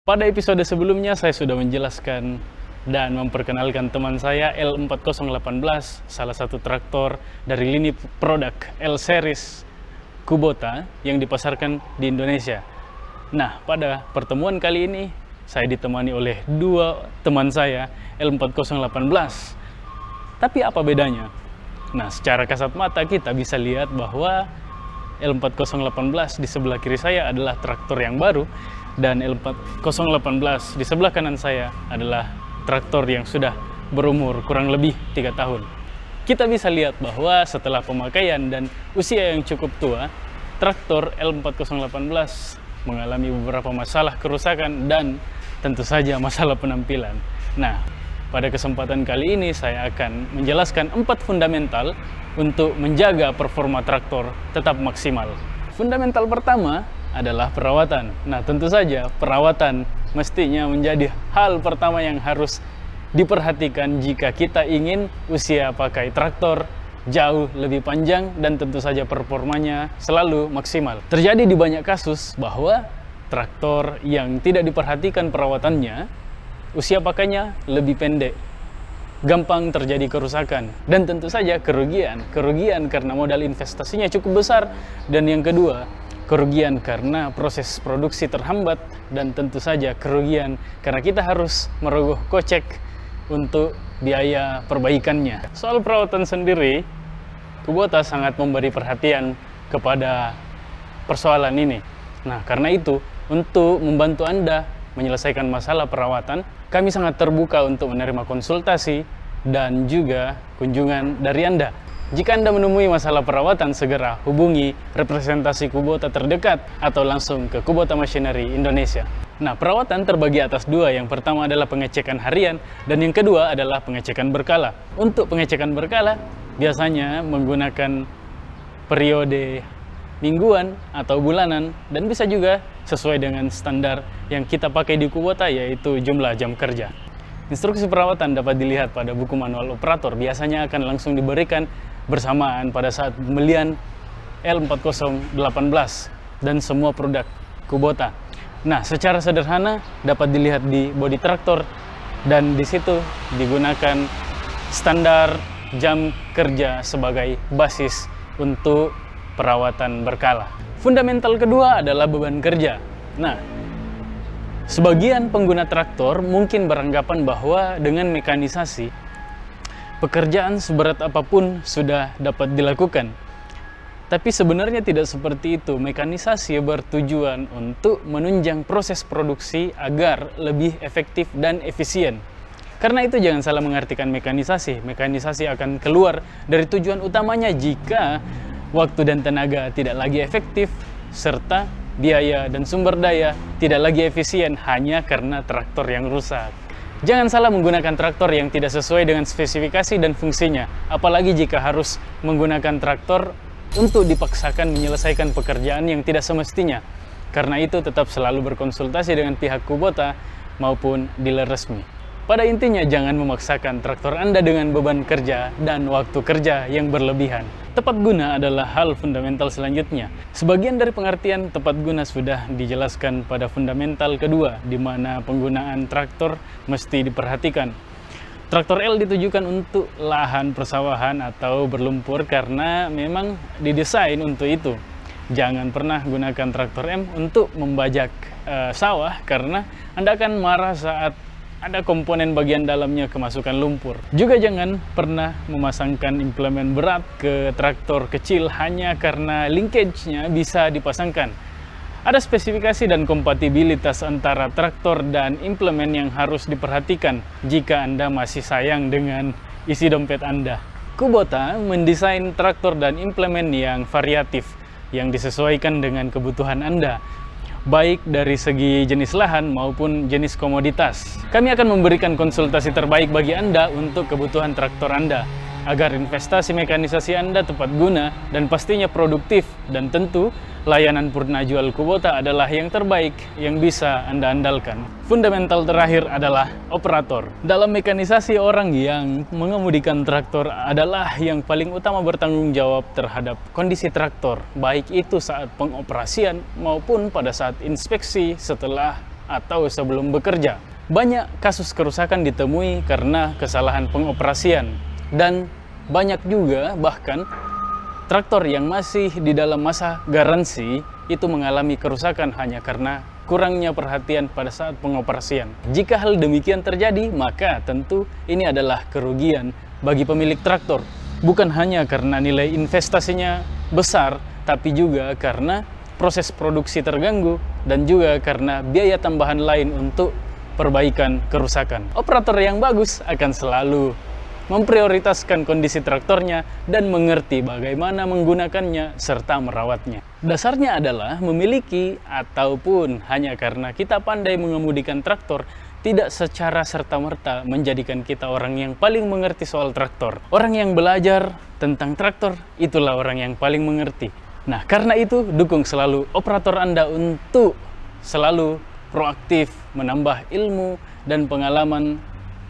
Pada episode sebelumnya saya sudah menjelaskan dan memperkenalkan teman saya L4018, salah satu traktor dari lini produk L-Series Kubota yang dipasarkan di Indonesia. Nah, pada pertemuan kali ini saya ditemani oleh dua teman saya L4018. Tapi apa bedanya? Nah, secara kasat mata kita bisa lihat bahwa L4018 di sebelah kiri saya adalah traktor yang baru, dan L4018 di sebelah kanan saya adalah traktor yang sudah berumur kurang lebih 3 tahun. Kita bisa lihat bahwa setelah pemakaian dan usia yang cukup tua, traktor L4018 mengalami beberapa masalah kerusakan dan tentu saja masalah penampilan. Nah, pada kesempatan kali ini saya akan menjelaskan 4 fundamental untuk menjaga performa traktor tetap maksimal. Fundamental pertama adalah perawatan. Nah, tentu saja perawatan mestinya menjadi hal pertama yang harus diperhatikan jika kita ingin usia pakai traktor jauh lebih panjang dan tentu saja performanya selalu maksimal. Terjadi di banyak kasus bahwa traktor yang tidak diperhatikan perawatannya, usia pakainya lebih pendek, gampang terjadi kerusakan, dan tentu saja kerugian karena modal investasinya cukup besar, dan yang kedua, kerugian karena proses produksi terhambat, dan tentu saja kerugian karena kita harus merogoh kocek untuk biaya perbaikannya. Soal perawatan sendiri, Kubota sangat memberi perhatian kepada persoalan ini. Nah, karena itu, untuk membantu Anda menyelesaikan masalah perawatan, kami sangat terbuka untuk menerima konsultasi dan juga kunjungan dari Anda. Jika Anda menemui masalah perawatan, segera hubungi representasi Kubota terdekat atau langsung ke Kubota Machinery Indonesia. Nah, perawatan terbagi atas dua. Yang pertama adalah pengecekan harian dan yang kedua adalah pengecekan berkala. Untuk pengecekan berkala, biasanya menggunakan periode mingguan atau bulanan dan bisa juga sesuai dengan standar yang kita pakai di Kubota, yaitu jumlah jam kerja. Instruksi perawatan dapat dilihat pada buku manual operator, biasanya akan langsung diberikan bersamaan pada saat pembelian L4018 dan semua produk Kubota. Nah, secara sederhana dapat dilihat di bodi traktor, dan di situ digunakan standar jam kerja sebagai basis untuk perawatan berkala. Fundamental kedua adalah beban kerja. Nah, sebagian pengguna traktor mungkin beranggapan bahwa dengan mekanisasi, pekerjaan seberat apapun sudah dapat dilakukan. Tapi sebenarnya tidak seperti itu. Mekanisasi bertujuan untuk menunjang proses produksi agar lebih efektif dan efisien. Karena itu jangan salah mengartikan mekanisasi. Mekanisasi akan keluar dari tujuan utamanya jika waktu dan tenaga tidak lagi efektif, serta biaya dan sumber daya tidak lagi efisien hanya karena traktor yang rusak. Jangan salah menggunakan traktor yang tidak sesuai dengan spesifikasi dan fungsinya, apalagi jika harus menggunakan traktor untuk dipaksakan menyelesaikan pekerjaan yang tidak semestinya. Karena itu tetap selalu berkonsultasi dengan pihak Kubota maupun dealer resmi. Pada intinya, jangan memaksakan traktor Anda dengan beban kerja dan waktu kerja yang berlebihan. Tepat guna adalah hal fundamental selanjutnya. Sebagian dari pengertian tepat guna sudah dijelaskan pada fundamental kedua, di mana penggunaan traktor mesti diperhatikan. Traktor L ditujukan untuk lahan persawahan atau berlumpur karena memang didesain untuk itu. Jangan pernah gunakan traktor M untuk membajak sawah, karena Anda akan marah saat ada komponen bagian dalamnya kemasukan lumpur. Juga jangan pernah memasangkan implemen berat ke traktor kecil hanya karena linkage-nya bisa dipasangkan. Ada spesifikasi dan kompatibilitas antara traktor dan implemen yang harus diperhatikan jika Anda masih sayang dengan isi dompet Anda. Kubota mendesain traktor dan implemen yang variatif, yang disesuaikan dengan kebutuhan Anda, baik dari segi jenis lahan maupun jenis komoditas. Kami akan memberikan konsultasi terbaik bagi Anda untuk kebutuhan traktor Anda, agar investasi mekanisasi Anda tepat guna dan pastinya produktif, dan tentu layanan purna jual Kubota adalah yang terbaik yang bisa Anda andalkan. Fundamental terakhir adalah operator. Dalam mekanisasi, orang yang mengemudikan traktor adalah yang paling utama bertanggung jawab terhadap kondisi traktor, baik itu saat pengoperasian maupun pada saat inspeksi setelah atau sebelum bekerja. Banyak kasus kerusakan ditemui karena kesalahan pengoperasian, dan banyak juga bahkan traktor yang masih di dalam masa garansi itu mengalami kerusakan hanya karena kurangnya perhatian pada saat pengoperasian. Jika hal demikian terjadi, maka tentu ini adalah kerugian bagi pemilik traktor. Bukan hanya karena nilai investasinya besar, tapi juga karena proses produksi terganggu dan juga karena biaya tambahan lain untuk perbaikan kerusakan. Operator yang bagus akan selalu memprioritaskan kondisi traktornya dan mengerti bagaimana menggunakannya serta merawatnya. Dasarnya adalah memiliki ataupun hanya karena kita pandai mengemudikan traktor tidak secara serta-merta menjadikan kita orang yang paling mengerti soal traktor. Orang yang belajar tentang traktor itulah orang yang paling mengerti. Nah, karena itu dukung selalu operator Anda untuk selalu proaktif menambah ilmu dan pengalaman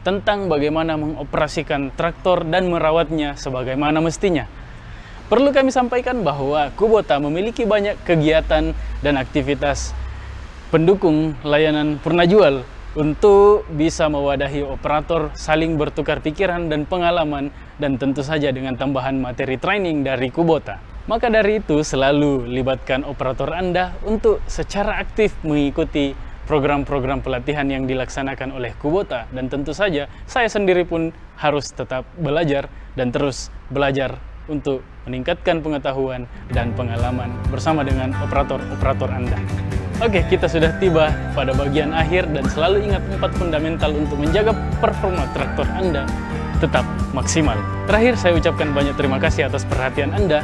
tentang bagaimana mengoperasikan traktor dan merawatnya sebagaimana mestinya. Perlu kami sampaikan bahwa Kubota memiliki banyak kegiatan dan aktivitas pendukung layanan purnajual untuk bisa mewadahi operator saling bertukar pikiran dan pengalaman, dan tentu saja dengan tambahan materi training dari Kubota. Maka dari itu selalu libatkan operator Anda untuk secara aktif mengikuti program-program pelatihan yang dilaksanakan oleh Kubota, dan tentu saja saya sendiri pun harus tetap belajar dan terus belajar untuk meningkatkan pengetahuan dan pengalaman bersama dengan operator-operator Anda. Oke, kita sudah tiba pada bagian akhir, dan selalu ingat 4 fundamental untuk menjaga performa traktor Anda tetap maksimal. Terakhir, saya ucapkan banyak terima kasih atas perhatian Anda.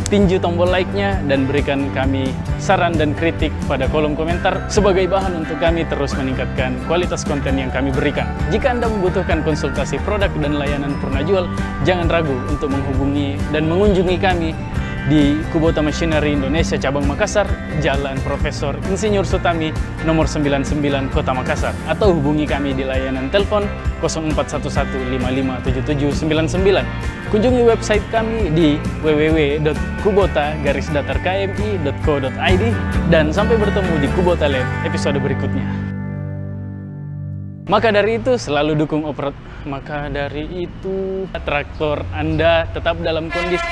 Tinju tombol like-nya dan berikan kami saran dan kritik pada kolom komentar sebagai bahan untuk kami terus meningkatkan kualitas konten yang kami berikan. Jika Anda membutuhkan konsultasi produk dan layanan purnajual, jangan ragu untuk menghubungi dan mengunjungi kami di Kubota Machinery Indonesia Cabang Makassar, Jalan Profesor Insinyur Sutami, nomor 99, Kota Makassar, atau hubungi kami di layanan telepon 0411557799. Kunjungi website kami di www.kubota-kmi.co.id, dan sampai bertemu di Kubota Lab episode berikutnya. Maka dari itu selalu dukung traktor Anda tetap dalam kondisi